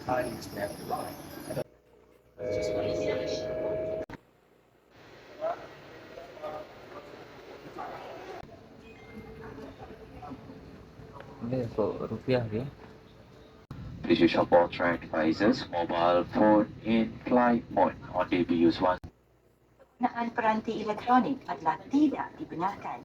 Ini kok rupiah ya? Please use support track devices, mobile phone in flight mode only be used once. Penggunaan peranti elektronik adalah tidak dibenarkan.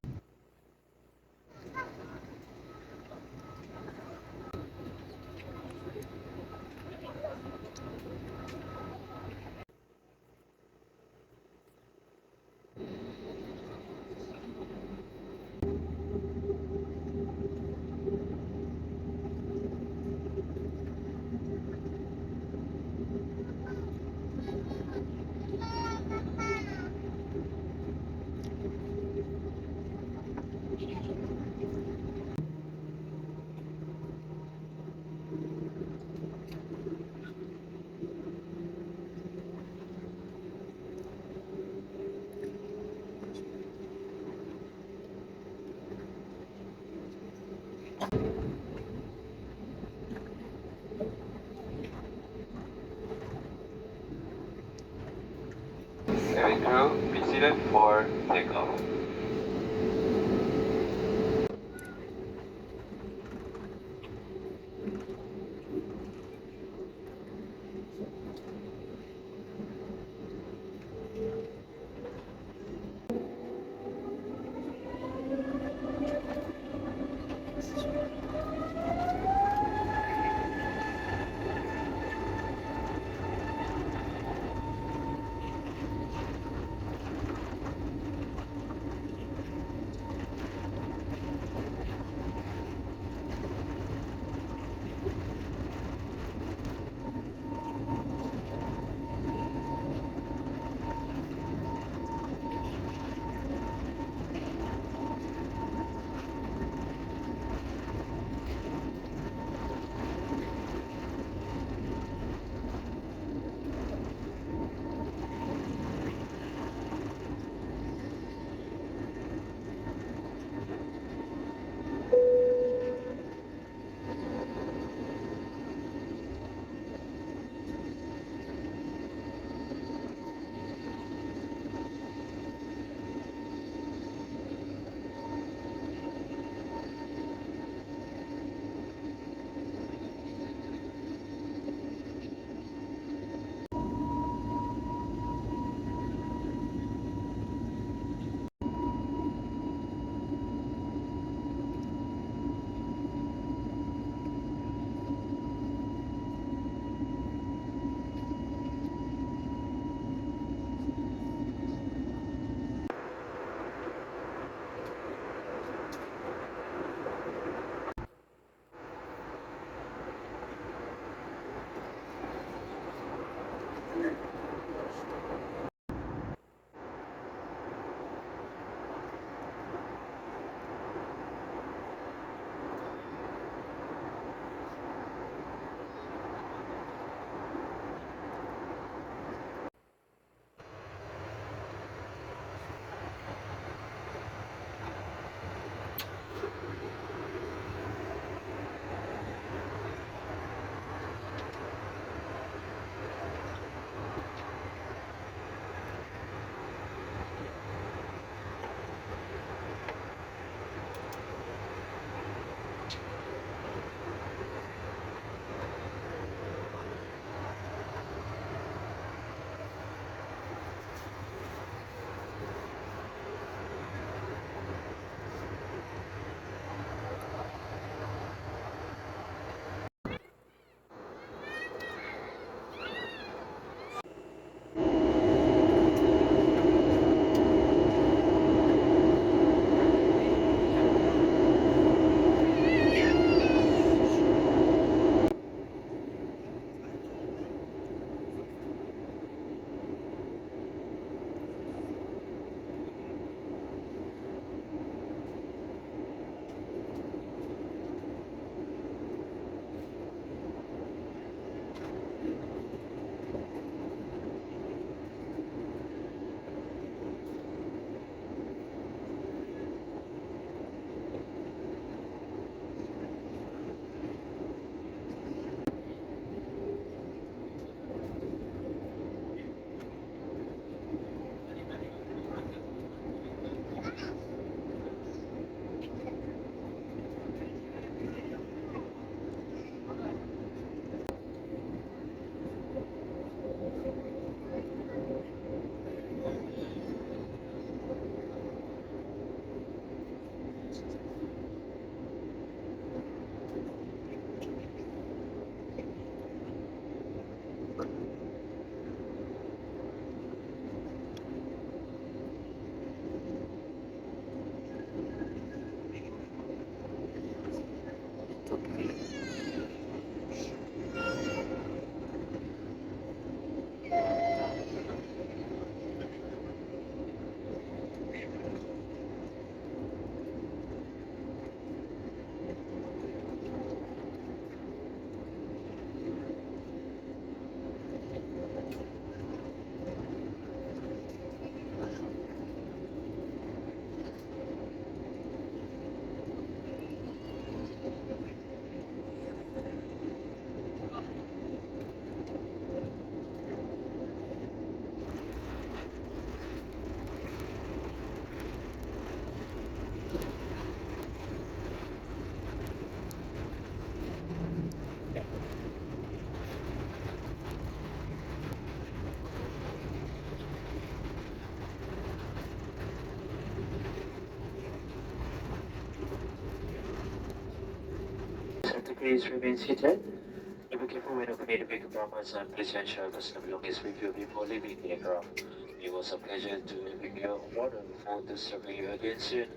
Cabin crew, be seated for takeoff. please remain seated. Be careful when opening the big compartments and please ensure personal belongings with you before leaving the aircraft. It was a pleasure to bring you on board and look forward to serving you again soon.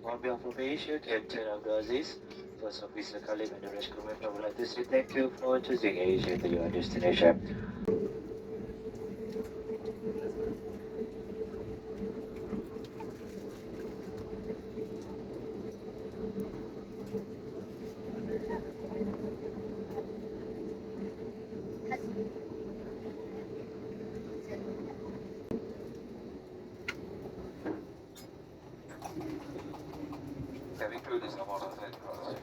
On behalf of Asia, Captain Abdulaziz, First Officer Khalid and the rest crew member would like to say thank you for choosing Asia to your destination. Cabin crew is about to set cross.